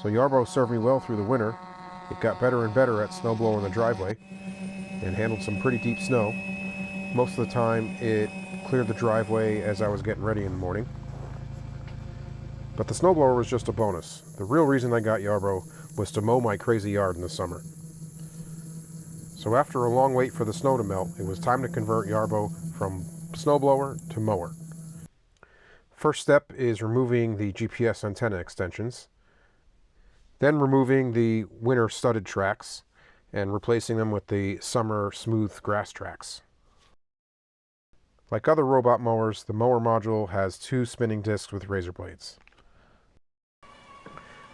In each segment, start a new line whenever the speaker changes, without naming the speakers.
So Yarbo served me well through the winter. It got better and better at snowblowing the driveway and handled some pretty deep snow. Most of the time it cleared the driveway as I was getting ready in the morning. But the snowblower was just a bonus. The real reason I got Yarbo was to mow my crazy yard in the summer. So after a long wait for the snow to melt, it was time to convert Yarbo from snowblower to mower. First step is removing the GPS antenna extensions, then removing the winter studded tracks and replacing them with the summer smooth grass tracks. Like other robot mowers, the mower module has 2 spinning discs with razor blades.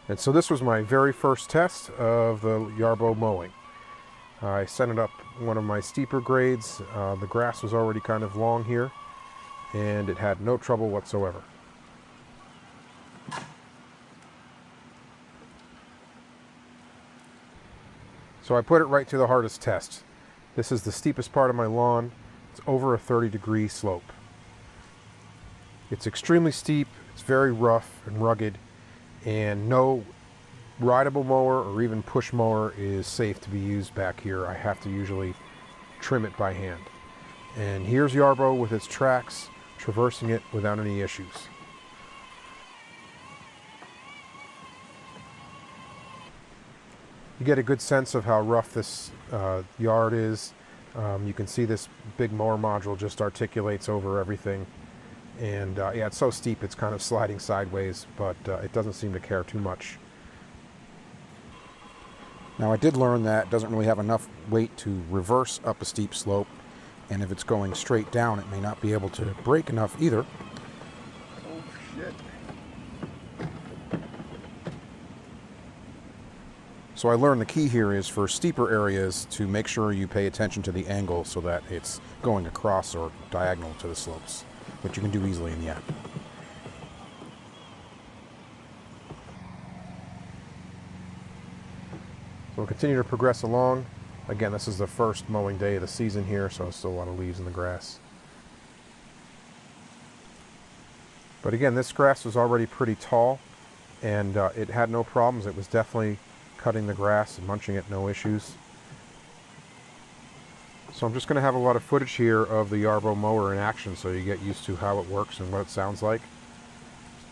And so this was my very first test of the Yarbo mowing. I set it up one of my steeper grades. The grass was already kind of long here, and it had no trouble whatsoever. So I put it right to the hardest test. This is the steepest part of my lawn. It's over a 30-degree slope. It's extremely steep, it's very rough and rugged, and no rideable mower or even push mower is safe to be used back here. I have to usually trim it by hand. And here's Yarbo with its tracks, traversing it without any issues. You get a good sense of how rough this yard is. You can see this big mower module just articulates over everything. And yeah, it's so steep it's kind of sliding sideways, but it doesn't seem to care too much. Now I did learn that it doesn't really have enough weight to reverse up a steep slope, and if it's going straight down it may not be able to brake enough either.
Oh shit.
So I learned the key here is for steeper areas to make sure you pay attention to the angle so that it's going across or diagonal to the slopes, which you can do easily in the app. So we'll continue to progress along. Again, this is the first mowing day of the season here, so there's still a lot of leaves in the grass. But again, this grass was already pretty tall, and it had no problems. It was definitely cutting the grass and munching it, no issues. So I'm just going to have a lot of footage here of the Yarbo mower in action so you get used to how it works and what it sounds like.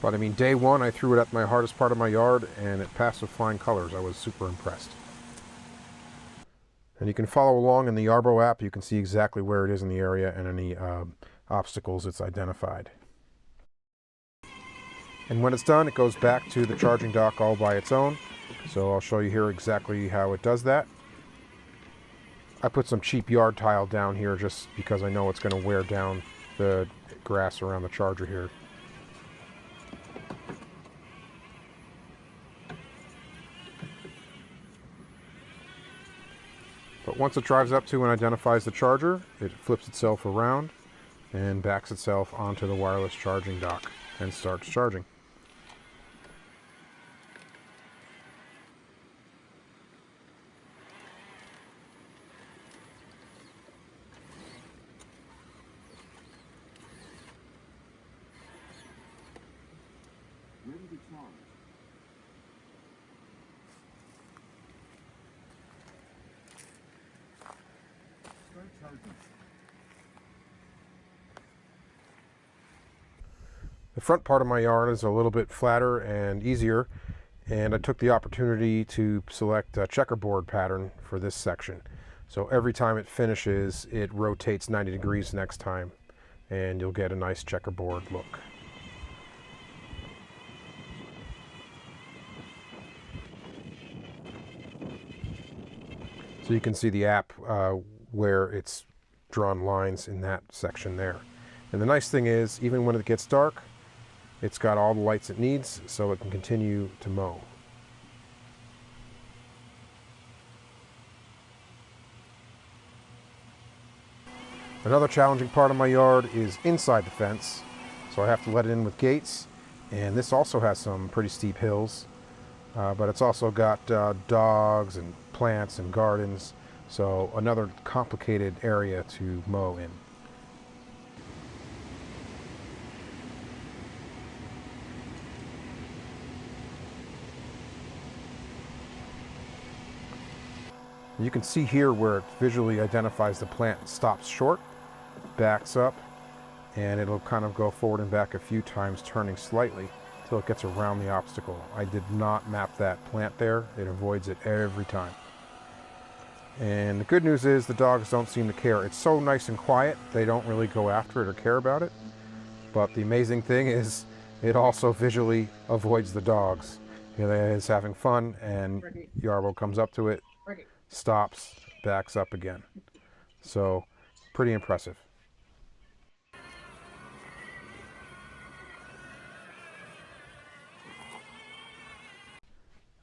But I mean, day one I threw it at my hardest part of my yard and it passed with flying colors. I was super impressed. And you can follow along in the Yarbo app. You can see exactly where it is in the area and any obstacles it's identified. And when it's done, it goes back to the charging dock all by its own. So I'll show you here exactly how it does that. I put some cheap yard tile down here just because I know it's going to wear down the grass around the charger here. But once it drives up to and identifies the charger, it flips itself around and backs itself onto the wireless charging dock and starts charging.
Ready to charge. Start charging.
The front part of my yard is a little bit flatter and easier, and I took the opportunity to select a checkerboard pattern for this section. So every time it finishes, it rotates 90 degrees next time, and you'll get a nice checkerboard look. So you can see the app where it's drawn lines in that section there. And the nice thing is, even when it gets dark, it's got all the lights it needs, so it can continue to mow. Another challenging part of my yard is inside the fence, so I have to let it in with gates, and this also has some pretty steep hills, but it's also got dogs and plants and gardens, so another complicated area to mow in. You can see here where it visually identifies the plant, stops short, backs up, and it'll kind of go forward and back a few times, turning slightly until it gets around the obstacle. I did not map that plant there. It avoids it every time. And the good news is the dogs don't seem to care. It's so nice and quiet, they don't really go after it or care about it. But the amazing thing is it also visually avoids the dogs. It's having fun, and Yarbo comes up to it, stops, backs up again. So pretty impressive.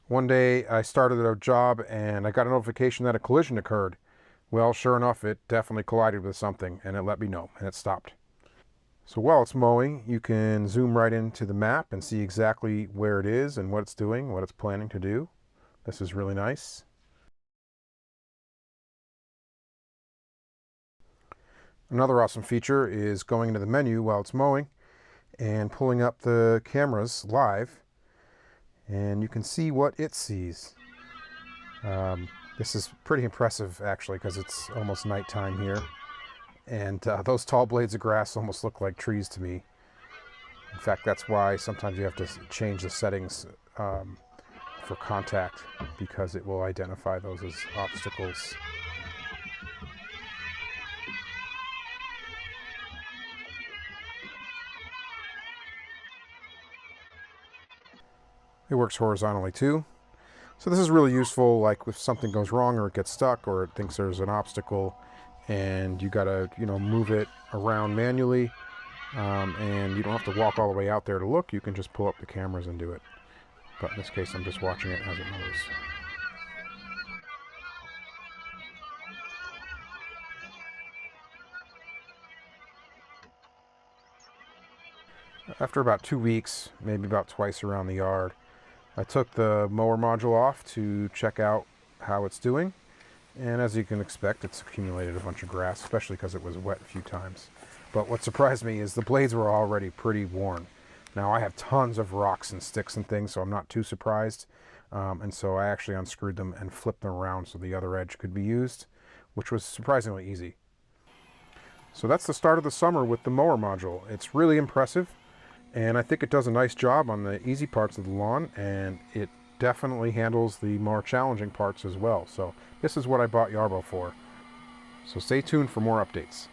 One day I started a job and I got a notification that a collision occurred. Well, sure enough, it definitely collided with something, and it let me know, and it stopped. So while it's mowing, you can zoom right into the map and see exactly where it is and what it's doing, what it's planning to do. This is really nice. Another awesome feature is going into the menu while it's mowing and pulling up the cameras live, and you can see what it sees. This is pretty impressive, actually, because it's almost nighttime here. And those tall blades of grass almost look like trees to me. In fact, that's why sometimes you have to change the settings for contact, because it will identify those as obstacles. It works horizontally too. So this is really useful, like if something goes wrong or it gets stuck or it thinks there's an obstacle and you gotta, move it around manually, and you don't have to walk all the way out there to look. You can just pull up the cameras and do it. But in this case, I'm just watching it as it moves. After about 2 weeks, maybe about twice around the yard, I took the mower module off to check out how it's doing. And as you can expect, it's accumulated a bunch of grass, especially because it was wet a few times. But what surprised me is the blades were already pretty worn. Now I have tons of rocks and sticks and things, so I'm not too surprised. And so I actually unscrewed them and flipped them around so the other edge could be used, which was surprisingly easy. So that's the start of the summer with the mower module. It's really impressive, and I think it does a nice job on the easy parts of the lawn, and it definitely handles the more challenging parts as well. So this is what I bought Yarbo for. So stay tuned for more updates.